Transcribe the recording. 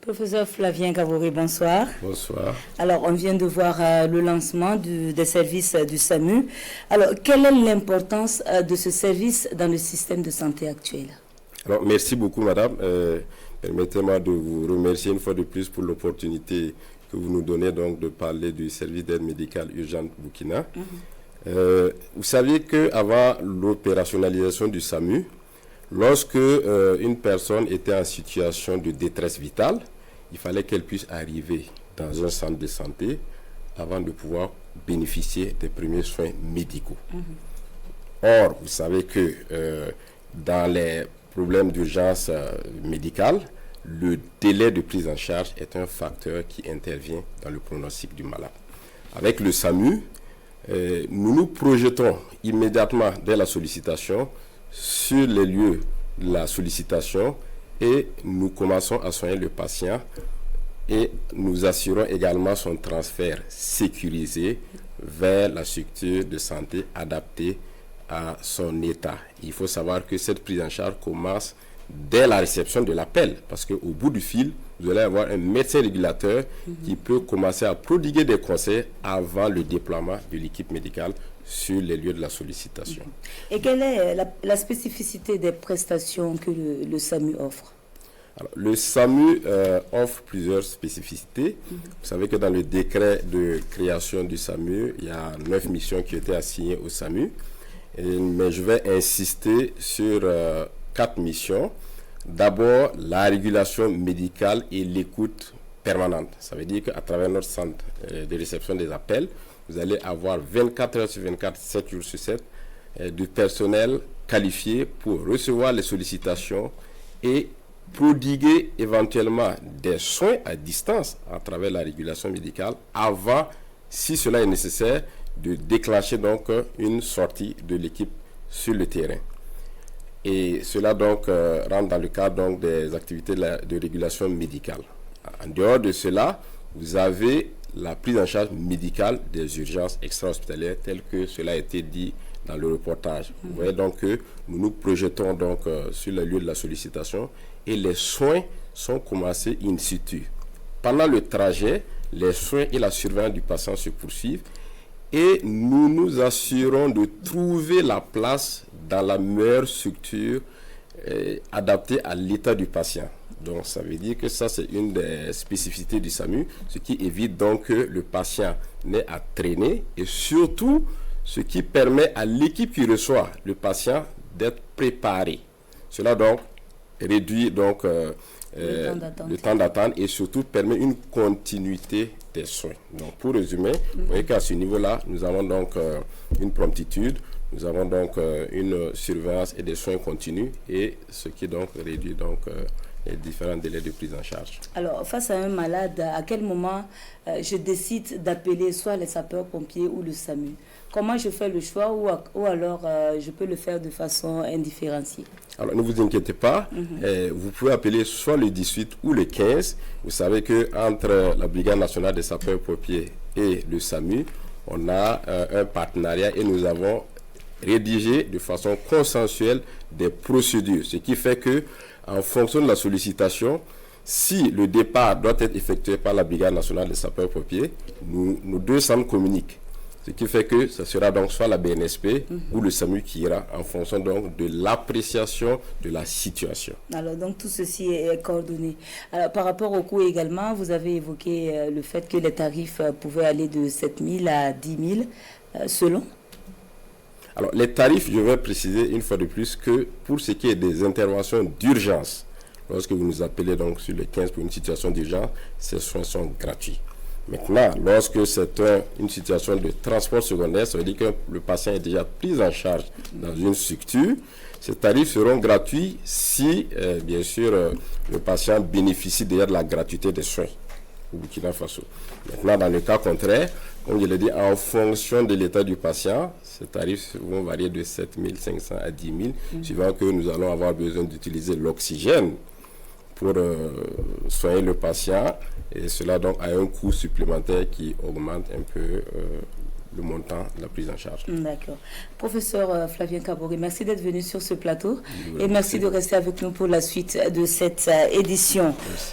Professeur Flavien Kaboré, bonsoir. Bonsoir. Alors, on vient de voir le lancement des services du SAMU. Alors, quelle est l'importance de ce service dans le système de santé actuel? Alors, merci beaucoup, madame. Permettez-moi de vous remercier une fois de plus pour l'opportunité que vous nous donnez donc de parler du service d'aide médicale urgente Burkina. Vous saviez qu'avant l'opérationnalisation du SAMU, lorsque une personne était en situation de détresse vitale, il fallait qu'elle puisse arriver dans un centre de santé avant de pouvoir bénéficier des premiers soins médicaux. Or, vous savez que dans les problèmes d'urgence médicale, le délai de prise en charge est un facteur qui intervient dans le pronostic du malade. Avec le SAMU, nous nous projetons immédiatement dès la sollicitation sur les lieux de la sollicitation et nous commençons à soigner le patient et nous assurons également son transfert sécurisé vers la structure de santé adaptée à son état. Il faut savoir que cette prise en charge commence dès la réception de l'appel parce qu'au bout du fil, vous allez avoir un médecin régulateur qui peut commencer à prodiguer des conseils avant le déploiement de l'équipe médicale sur les lieux de la sollicitation. Et quelle est la spécificité des prestations que le SAMU offre? Alors, le SAMU offre plusieurs spécificités. Vous savez que dans le décret de création du SAMU, il y a 9 missions qui ont été assignées au SAMU. Mais je vais insister sur 4 missions. D'abord, la régulation médicale et l'écoute permanente. Ça veut dire qu'à travers notre centre de réception des appels, vous allez avoir 24 heures sur 24, 7 jours sur 7, du personnel qualifié pour recevoir les sollicitations et prodiguer éventuellement des soins à distance à travers la régulation médicale avant, si cela est nécessaire, de déclencher donc une sortie de l'équipe sur le terrain. Et cela donc rentre dans le cadre donc des activités de régulation médicale. En dehors de cela, vous avez la prise en charge médicale des urgences extra-hospitalières telles que cela a été dit dans le reportage. Vous voyez donc que nous nous projetons donc sur le lieu de la sollicitation et les soins sont commencés in situ. Pendant le trajet, les soins et la surveillance du patient se poursuivent et nous nous assurons de trouver la place dans la meilleure structure adaptée à l'état du patient. Donc ça veut dire que ça c'est une des spécificités du SAMU, ce qui évite donc que le patient n'ait à traîner et surtout ce qui permet à l'équipe qui reçoit le patient d'être préparée. Cela donc réduit donc le temps d'attente et surtout permet une continuité des soins. Donc pour résumer, vous voyez qu'à ce niveau-là, nous avons donc une promptitude, nous avons donc une surveillance et des soins continus et ce qui donc réduit donc les différents délais de prise en charge. Alors, face à un malade, à quel moment je décide d'appeler soit les sapeurs-pompiers ou le SAMU? Comment je fais le choix ou alors je peux le faire de façon indifférenciée? Alors, ne vous inquiétez pas, vous pouvez appeler soit le 18 ou le 15. Vous savez qu'entre la Brigade nationale des sapeurs-pompiers et le SAMU, on a un partenariat et nous avons rédigé de façon consensuelle des procédures, ce qui fait que en fonction de la sollicitation, si le départ doit être effectué par la Brigade nationale des sapeurs-pompiers, nos deux centres communiquent. Ce qui fait que ce sera donc soit la BNSP ou le SAMU qui ira en fonction donc de l'appréciation de la situation. Alors donc tout ceci est coordonné. Alors par rapport au coût également, vous avez évoqué le fait que les tarifs pouvaient aller de 7 000 à 10 000 selon. Alors, les tarifs, je vais préciser une fois de plus que pour ce qui est des interventions d'urgence, lorsque vous nous appelez donc sur le 15 pour une situation d'urgence, ces soins sont gratuits. Maintenant, lorsque c'est une situation de transport secondaire, ça veut dire que le patient est déjà pris en charge dans une structure. Ces tarifs seront gratuits si, bien sûr, le patient bénéficie déjà de la gratuité des soins au Burkina Faso. Maintenant, dans le cas contraire, comme je l'ai dit, en fonction de l'état du patient, ces tarifs vont varier de 7 500 à 10 000, suivant que nous allons avoir besoin d'utiliser l'oxygène pour soigner le patient. Et cela donc a un coût supplémentaire qui augmente un peu le montant de la prise en charge. D'accord. Professeur Flavien Kaboré, merci d'être venu sur ce plateau et merci de rester avec nous pour la suite de cette édition.